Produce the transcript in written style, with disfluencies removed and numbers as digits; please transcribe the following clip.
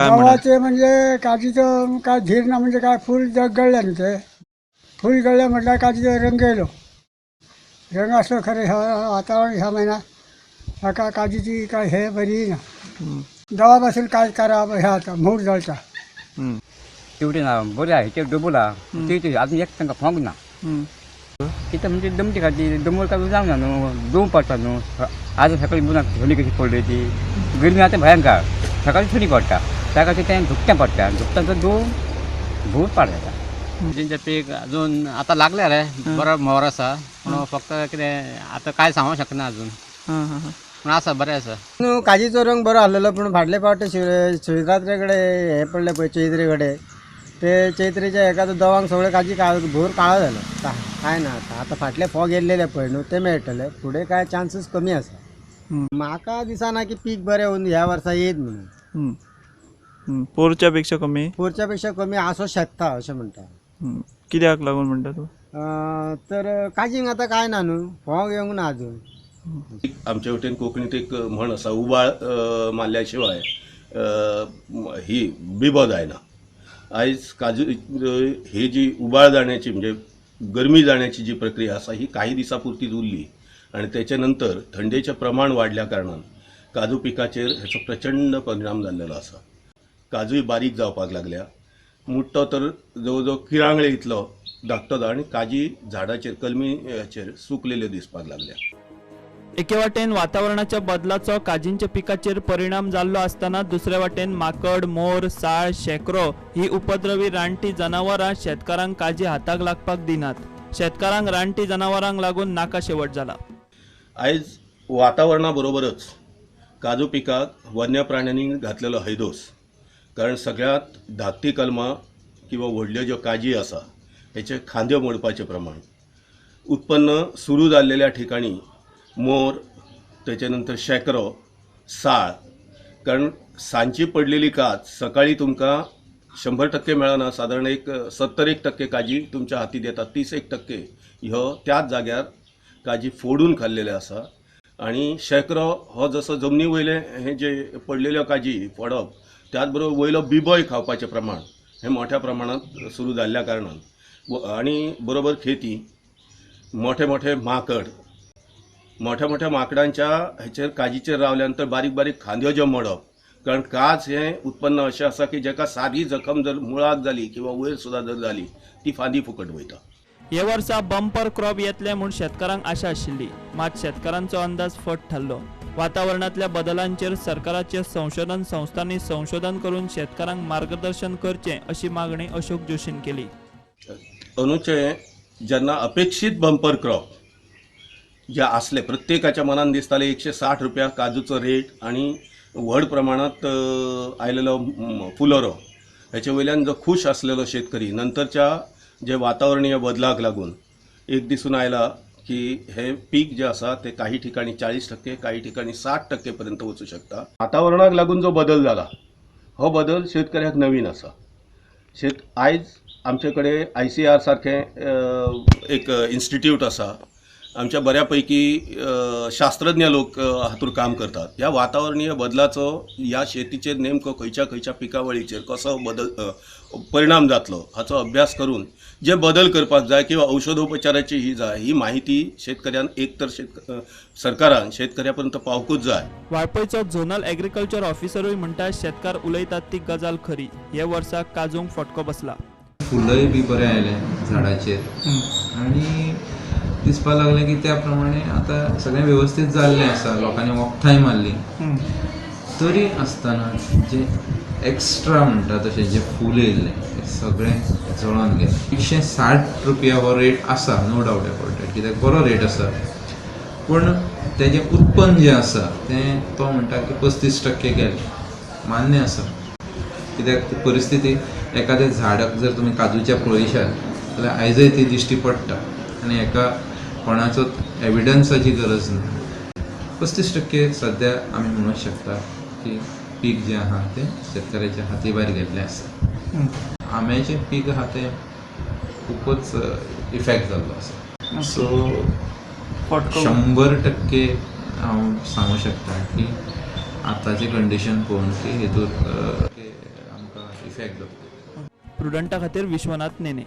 गावाचे म्हणजे काजीचं काय झिरणं म्हणजे काय फुल गळलं ना ते फुल गळलं म्हटलं काजीचं रंग गेलो. रंग असं खरं ह्या वातावरण ह्या महिना ह्या का काजीची काय हे बरी ना दवापासून काय करावं ह्या आता मूड जळचा तेवढे ना बरे आहे ते डबोला ते अजून एक टंका फांग ना तिथं म्हणजे दमटी खाती दमवर का जाऊ ना दोन पडतात न्हू आज सकाळी पुन्हा थंडी कशी पडली ती गरमी आता भयंकर सकाळी थंडी पडटा त्या खातीर तें धुकटें पडटा धुकटा तर दोन भूत पाडटा तेंचें पीक अजून आता लागले रे बरो मोर आसा पूण फक्त कितें आता काय सांगूं शकना अजून पूण आसा बरें आसा काजीचो रंग बरो आसलेलो पूण फाटले फावटी शिवरात्रे कडेन हे पडले पळय चैत्रे कडेन ते चैत्रेच्या एका दवांक सगळे काजी भोर काळो जालो काय ना आता फाटले फोग येयल्लेले पळय न्हू ते मेळटले फुडें काय चान्सीस कमी आसा म्हाका दिसना की पीक बरें होऊन ह्या वर्सा येत म्हणून पोरच्या पेक्षा कमी पोरच्या पेक्षा कमी आसूं शकता अशें म्हणटा कित्याक लागून म्हणटा तूं तर काजींक आतां काय ना न्हू फोग येवंक ना अजून आमच्या वटेन कोंकणीत एक म्हण आसा उबाळ मारल्या शिवाय ही बिबो जायना. आयज काजू ही जी उबाळ जाण्याची म्हणजे गरमी जाण्याची जी प्रक्रिया आसा ही काही दिसां पुरतीच उरली आणि त्याच्या नंतर थंडेचें प्रमाण वाडल्या कारणान काजू पिकाचेर हेचो प्रचंड परिणाम जाल्लेलो आसा. काजूय बारीक जावपाक लागल्या मुट्टो तर जवळ जवळ किरांगळे इतलो धाकटो आनी काजी झाडाचेर कलमीचेर सुकलेल्यो दिसपाक लागल्या. एके वाटेन वातावरणाच्या बदलाचो काजींच्या पिकाचेर परिणाम जाल्लो आसतना दुसरे वाटेन माकड मोर साळ शेकरो ही उपद्रवी रानटी जनावरां शेतकारांक काजी हाताक लागपाक दिनात. शेतकारांक रानटी जनावरांक लागून नाका शेवट जाला. आयज वातावरणा बरोबरच काजू पिकाक वन्य प्राण्यांनी घातलेलो हैदोस कारण सगळ्यात धाकटी कलमां किंवा व्हडल्यो ज्यो काजी आसा हेचे खांद्यो मोडपाचें प्रमाण उत्पन्न सुरू जाल्लेल्या ठिकाणी मोर त्याच्या नंतर शेकरो साळ कारण सांची पडलेली काज सकाळी तुमकां 100% मेळना सादारण एक 70% काजी तुमच्या हातीत येता 30% ह्यो त्याच जाग्यार काजी फोडून खाल्लेले आसा आणि शेकरो हो जसो जमनी वयले हे जे पडलेल्यो काजी फोडप त्याच बरोबर वयलो बिबोय खावपाचें प्रमाण हे मोठ्या प्रमाणात सुरू जाल्ल्या कारणान आणि बरोबर खेती मोठे मोठे माकड मोठ्या मोठ्या माकडांच्या हेचेर काजीचेर रावल्यानंतर बारीक बारीक खांद्यो ज्यो मोडप कारण काज हे उत्पन्न अशें आसा की जेका सादी जखम जर मुळाक जाली किंवा वयर सुद्दां जर जाली ती फांदी फुकट वयता. हे वर्सा बंपर क्रॉप येतले म्हूण शेतकारांक आशा आशिल्ली मात शेतकारांचो अंदाज फट थारलो. वातावरणातल्या बदलांचेर सरकाराच्या संशोधन संस्थांनी संशोधन करून शेतकारांक मार्गदर्शन करचें अशी मागणी अशोक जोशीन केली. अंदूचे जेन्ना अपेक्षीत बंपर क्रॉप जे असले प्रत्येकाच्या मनान दिसताले 160 रुपया काजूचो रेट आणि व्हड प्रमाणात आयलेलो फुलोरो हेचे वयल्यान जो खूश असलेलो शेतकरी नंतरच्या जे वातावरणीय बदलाक लागून एक दिसून आयला की हे पीक जे आसा ते काही ठिकाणी 40% काही ठिकाणी 60% पर्यंत वचू शकता. वातावरणाक लागून जो बदल जाला हो बदल शेतकऱ्याक नवीन आसा. आयज आमचे कडेन ICAR सारखे एक इन्स्टिट्यूट आसा. आमच्या बऱ्यापैकी शास्त्रज्ञ लोक हातूर काम करतात. ह्या वातावरणीय बदलाचो ह्या शेतीचेर नेमको खंयच्या पिकावळीचेर कसो बदल परिणाम जातलो हाचो अभ्यास करून जे बदल करपाक जाय किंवा औषधोपचाराची ही माहिती शेतकऱ्यान एकतर सरकारान शेतकऱ्यापर्यंत पावकूच जाय. वाळपयचो झोनल एग्रीकल्चर ऑफिसरूय म्हणटा शेतकार उलयतात ती गजाल खरी. हे वर्साक काजूंक फटको बसला. फुलंय बी बरें आयले झाडाचेर आनी दिसपाक लागलें की त्या प्रमाणे आतां सगळें वेवस्थीत जाल्लें आसा. लोकांनी वखदांय मारली तरी आसतना जे एक्स्ट्रा म्हणटा तशें जे फूल येयल्लें तें सगळें जळोन गेलें. 160 रुपया हो रेट आसा नो डावट अबाउट इट कित्याक बरो रेट आसा पूण तेजें उत्पन्न जें आसा तें तो म्हणटा की 35% गेलें. मान्य आसा कित्याक ती परिस्थिती एखाद्या झाडाक जर तुमी काजूच्या पळयशात जाल्यार आयजय ती दिश्टी पडटा आनी हेका कोणाचो एविडन्साची गरज ना. 35% सध्या आमी म्हणूंक शकता की पीक जें आहा तें शेतकऱ्याच्या हाती भायर गेल्लें आसा. आंब्याचें पीक आहा तें खूबच इफेक्ट जाल्लो आसा. सो फटको 100% हांव सांगूं शकता की आतांची कंडिशन पळोवन की हेतूर आमकां इफेक्ट जाता. प्रुडंटा खातीर विश्वनाथ नेने.